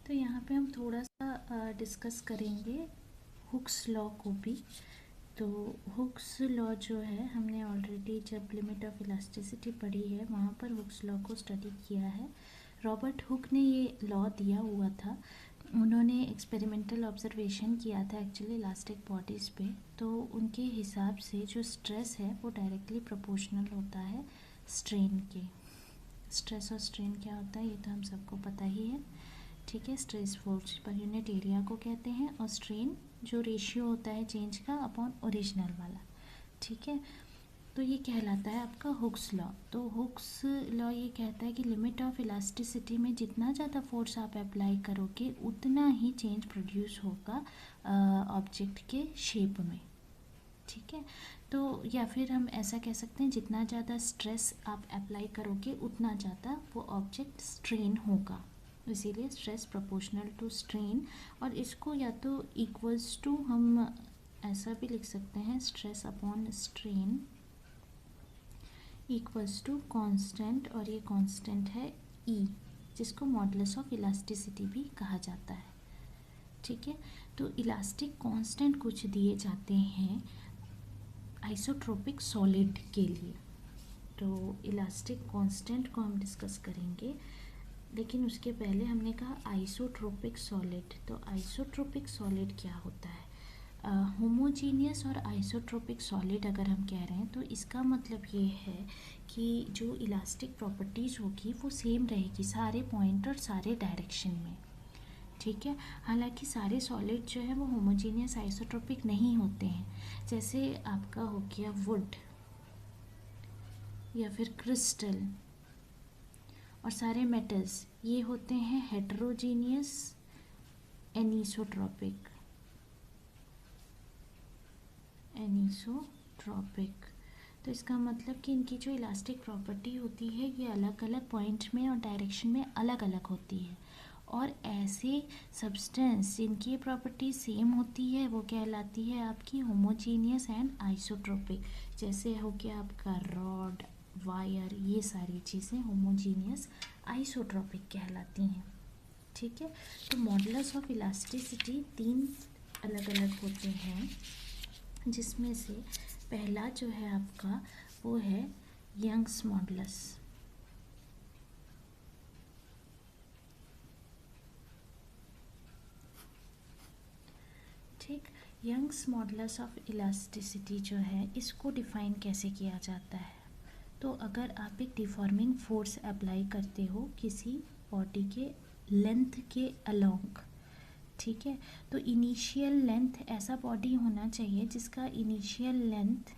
तो यहाँ पे हम थोड़ा सा डिस्कस करेंगे हुक्स लॉ को भी। तो हुक्स लॉ जो है हमने ऑलरेडी जब लिमिट ऑफ इलास्टिसिटी पढ़ी है वहाँ पर हुक्स लॉ को स्टडी किया है। रॉबर्ट हुक ने ये लॉ दिया हुआ था। उन्होंने एक्सपेरिमेंटल ऑब्जर्वेशन किया था एक्चुअली इलास्टिक बॉडीज़ पे। तो उनके हिसाब से जो स्ट्रेस है वो डायरेक्टली प्रोपोर्शनल होता है स्ट्रेन के। स्ट्रेस और स्ट्रेन क्या होता है ये तो हम सबको पता ही है, ठीक है। Stress force per unit area को कहते हैं और स्ट्रेन जो रेशियो होता है चेंज का अपॉन ओरिजिनल वाला, ठीक है। तो ये कहलाता है आपका हुक्स लॉ। तो हुक्स लॉ ये कहता है कि लिमिट ऑफ इलास्टिसिटी में जितना ज़्यादा फोर्स आप अप्लाई करोगे उतना ही चेंज प्रोड्यूस होगा ऑब्जेक्ट के शेप में, ठीक है। तो या फिर हम ऐसा कह सकते हैं जितना ज़्यादा स्ट्रेस आप अप्लाई करोगे उतना ज़्यादा वो ऑब्जेक्ट स्ट्रेन होगा, इसीलिए स्ट्रेस प्रोपोर्शनल टू स्ट्रेन। और इसको या तो इक्वल्स टू हम ऐसा भी लिख सकते हैं stress upon strain equals to constant, और ये कांस्टेंट है ई जिसको मॉडुलस ऑफ इलास्टिसिटी भी कहा जाता है, ठीक है। तो इलास्टिक कांस्टेंट कुछ दिए जाते हैं आइसोट्रोपिक सॉलिड के लिए। तो इलास्टिक कांस्टेंट को हम डिस्कस करेंगे, लेकिन उसके पहले हमने कहा आइसोट्रोपिक सॉलिड। तो आइसोट्रोपिक सॉलिड क्या होता है? होमोजीनियस और आइसोट्रोपिक सॉलिड अगर हम कह रहे हैं तो इसका मतलब ये है कि जो इलास्टिक प्रॉपर्टीज़ होगी वो सेम रहेगी सारे पॉइंट और सारे डायरेक्शन में, ठीक है। हालांकि सारे सॉलिड जो है वो होमोजीनियस आइसोट्रोपिक नहीं होते हैं। जैसे आपका हो गया वुड या फिर क्रिस्टल और सारे मेटल्स, ये होते हैं हेटेरोजीनियस एनीसोट्रोपिक। तो इसका मतलब कि इनकी जो इलास्टिक प्रॉपर्टी होती है ये अलग अलग पॉइंट में और डायरेक्शन में अलग अलग होती है। और ऐसे सब्सटेंस जिनकी प्रॉपर्टी सेम होती है वो कहलाती है आपकी होमोजीनियस एंड आइसोट्रोपिक। जैसे हो गया आपका रॉड, वायर, ये सारी चीज़ें होमोजीनियस आइसोट्रोपिक कहलाती हैं, ठीक है। तो मॉडुलस ऑफ इलास्टिसिटी 3 अलग अलग होते हैं, जिसमें से पहला जो है आपका वो है यंग्स मॉडुलस। ठीक, यंग्स मॉडुलस ऑफ इलास्टिसिटी जो है इसको डिफाइन कैसे किया जाता है? तो अगर आप एक डिफॉर्मिंग फोर्स अप्लाई करते हो किसी बॉडी के लेंथ के अलोंग, ठीक है, तो इनिशियल लेंथ ऐसा बॉडी होना चाहिए जिसका इनिशियल लेंथ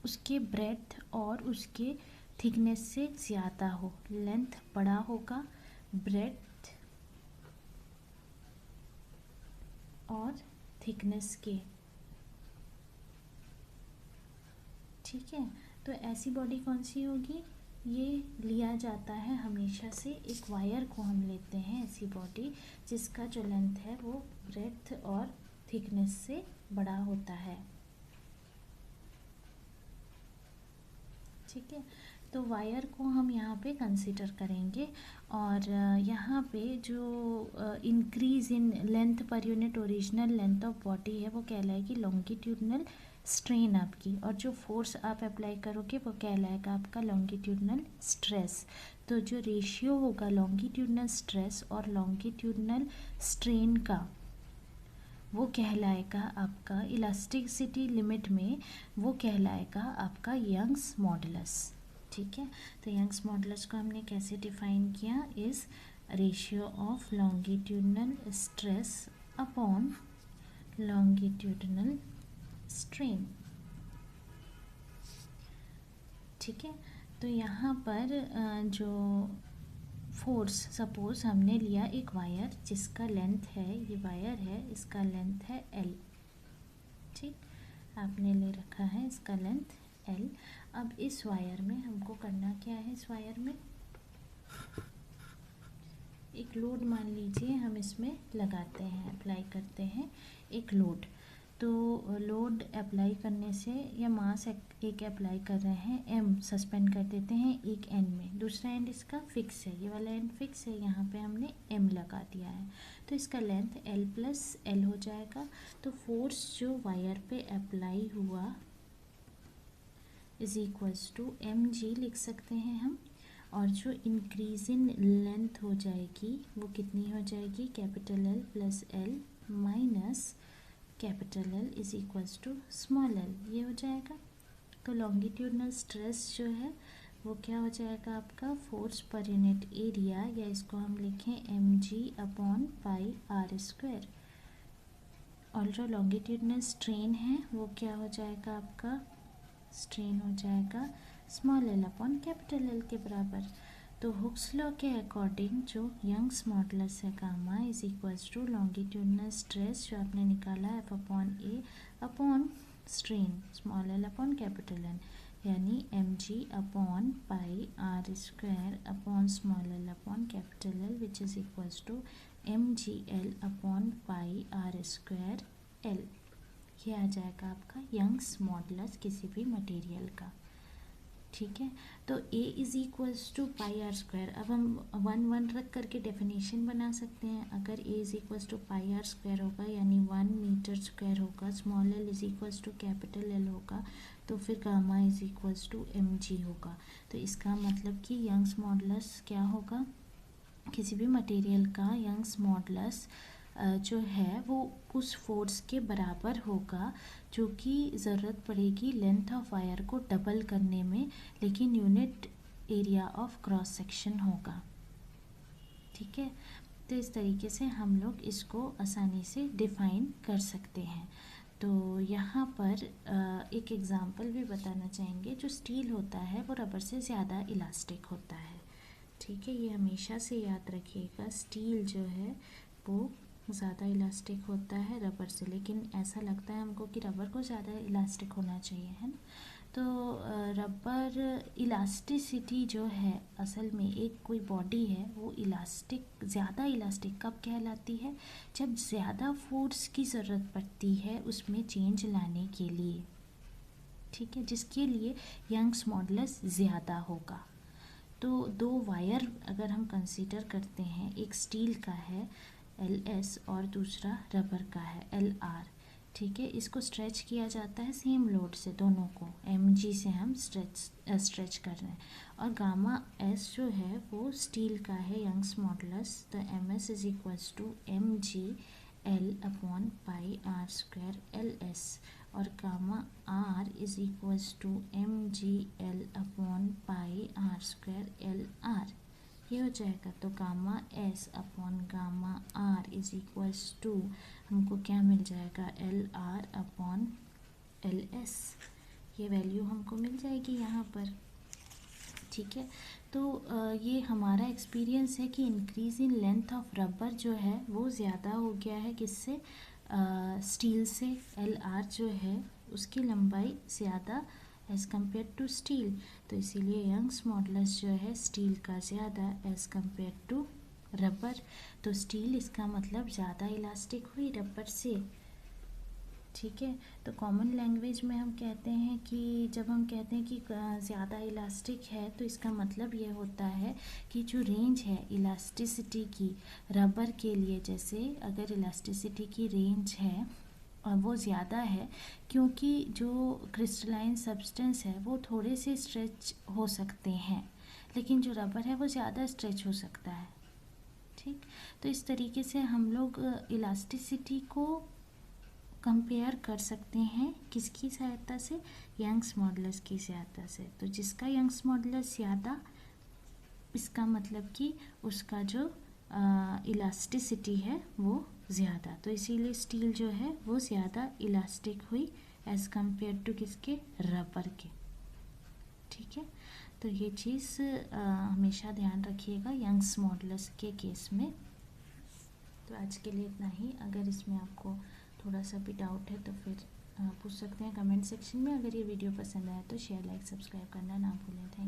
उसके ब्रेड्थ और उसके थिकनेस से ज़्यादा हो। लेंथ बड़ा होगा, ब्रेड्थ और थिकनेस के, ठीक है। तो ऐसी बॉडी कौन सी होगी? ये लिया जाता है हमेशा से, एक वायर को हम लेते हैं ऐसी बॉडी जिसका जो लेंथ है वो ब्रेड्थ और थिकनेस से बड़ा होता है, ठीक है। तो वायर को हम यहाँ पे कंसीडर करेंगे और यहाँ पे जो increase in length per unit original length of body है वो कहलाएगी लॉन्गिट्यूडनल स्ट्रेन आपकी, और जो फोर्स आप अप्लाई करोगे वो कहलाएगा आपका लॉन्गिट्यूडनल स्ट्रेस। तो जो रेशियो होगा लॉन्गिट्यूडनल स्ट्रेस और लॉन्गिट्यूडनल स्ट्रेन का वो कहलाएगा आपका इलास्टिसिटी लिमिट में, वो कहलाएगा आपका यंग्स मॉडुलस, ठीक है। तो यंग्स मॉडुलस को हमने कैसे डिफाइन किया? Is ratio of longitudinal stress upon longitudinal strain, ठीक है। तो यहाँ पर जो फोर्स, सपोज हमने लिया एक वायर जिसका लेंथ है, ये वायर है इसका लेंथ है L, ठीक, आपने ले रखा है इसका लेंथ L। अब इस वायर में हमको करना क्या है? इस वायर में एक लोड मान लीजिए हम इसमें लगाते हैं, अप्लाई करते हैं एक लोड। तो लोड अप्लाई करने से या मास एक अप्लाई कर रहे हैं, एम सस्पेंड कर देते हैं एक एंड में, दूसरा एंड इसका फिक्स है, ये वाला एंड फिक्स है, यहाँ पे हमने एम लगा दिया है, तो इसका लेंथ एल प्लस एल हो जाएगा। तो फोर्स जो वायर पे अप्लाई हुआ is equals to M G लिख सकते हैं हम, और जो इंक्रीज इन लेंथ हो जाएगी वो कितनी हो जाएगी, capital L plus L minus capital L is equals to small L, ये हो जाएगा। तो लॉन्गिट्यूडनल स्ट्रेस जो है वो क्या हो जाएगा आपका, फोर्स पर यूनिट एरिया, या इसको हम लिखें M G upon pi are square, और जो लॉन्गिट्यूडनल स्ट्रेन है वो क्या हो जाएगा आपका, स्ट्रेन हो जाएगा small L upon capital L के बराबर। तो हुक्स लॉ के अकॉर्डिंग जो यंग्स मॉडुलस है gamma is equals to longitudinal stress जो आपने निकाला F upon A upon strain small L upon capital N, यानी M G upon pi are square upon small L upon capital L which is equals to M G L upon pi are square L. ये आ जाएगा आपका Young's modulus किसी भी material का। ठीक है, तो A is equals to pi are square, अब हम 1 रख करके डेफिनेशन बना सकते हैं। अगर A is equals to pi are square होगा यानी 1 मीटर स्क्वायर होगा, small L is equals to capital L होगा, तो फिर gamma is equals to M G होगा। तो इसका मतलब कि यंग्स मॉडुलस क्या होगा, किसी भी मटेरियल का यंग्स मॉडुलस जो है वो उस फोर्स के बराबर होगा जो कि ज़रूरत पड़ेगी लेंथ ऑफ वायर को डबल करने में, लेकिन unit area of cross section होगा। ठीक है, तो इस तरीके से हम लोग इसको आसानी से डिफाइन कर सकते हैं। तो यहाँ पर एक एग्ज़ाम्पल भी बताना चाहेंगे। जो स्टील होता है वो रबर से ज़्यादा इलास्टिक होता है। ठीक है, ये हमेशा से याद रखिएगा, स्टील जो है वो ज़्यादा इलास्टिक होता है रबर से, लेकिन ऐसा लगता है हमको कि रबर को ज़्यादा इलास्टिक होना चाहिए, है ना। तो रबर इलास्टिसिटी जो है असल में एक कोई बॉडी है वो इलास्टिक, ज़्यादा इलास्टिक कब कहलाती है, जब ज़्यादा फोर्स की ज़रूरत पड़ती है उसमें चेंज लाने के लिए। ठीक है, जिसके लिए यंग्स मॉडुलस ज़्यादा होगा। तो दो वायर अगर हम कंसीडर करते हैं, एक स्टील का है LS और दूसरा रबर का है LR। ठीक है, इसको स्ट्रेच किया जाता है सेम लोड से, दोनों को mg से हम स्ट्रेच कर रहे हैं, और गामा S जो है वो स्टील का है यंग्स मॉडुलस, तो ms is equals to mg L upon pi are square LS, और gamma R is equals to mg L upon pi are square LR, ये हो जाएगा। तो gamma S upon gamma R is equals to हमको क्या मिल जाएगा, LR upon LS, ये वैल्यू हमको मिल जाएगी यहाँ पर। ठीक है, तो ये हमारा एक्सपीरियंस है कि increase in length of rubber जो है वो ज़्यादा हो गया है किससे, स्टील से। LR जो है उसकी लंबाई ज़्यादा एज़ कम्पेयर टू स्टील, तो इसीलिए यंग्स मॉडुलस जो है स्टील का ज़्यादा एज़ कम्पेयर टू रबर। तो स्टील इसका मतलब ज़्यादा इलास्टिक हुई रबर से। ठीक है, तो कॉमन लैंग्वेज में हम कहते हैं कि जब हम कहते हैं कि ज़्यादा इलास्टिक है तो इसका मतलब ये होता है कि जो रेंज है इलास्टिसिटी की रबर के लिए, जैसे अगर इलास्टिसिटी की रेंज है और वो ज़्यादा है, क्योंकि जो क्रिस्टलाइन सब्सटेंस है वो थोड़े से स्ट्रेच हो सकते हैं, लेकिन जो रबर है वो ज़्यादा स्ट्रेच हो सकता है। ठीक, तो इस तरीके से हम लोग इलास्टिसिटी को कंपेयर कर सकते हैं किसकी सहायता से, यंग्स मॉडुलस की सहायता से। तो जिसका यंग्स मॉडुलस ज़्यादा, इसका मतलब कि उसका जो इलास्टिसिटी है वो ज़्यादा, तो इसीलिए स्टील जो है वो ज़्यादा इलास्टिक हुई एज़ कम्पेयर टू किसके, रबर के। ठीक है, तो ये चीज़ हमेशा ध्यान रखिएगा यंग्स मॉडुलस के केस में। तो आज के लिए इतना ही। अगर इसमें आपको थोड़ा सा भी डाउट है तो फिर पूछ सकते हैं कमेंट सेक्शन में। अगर ये वीडियो पसंद आया तो शेयर, लाइक, सब्सक्राइब करना ना भूलें। Thank you.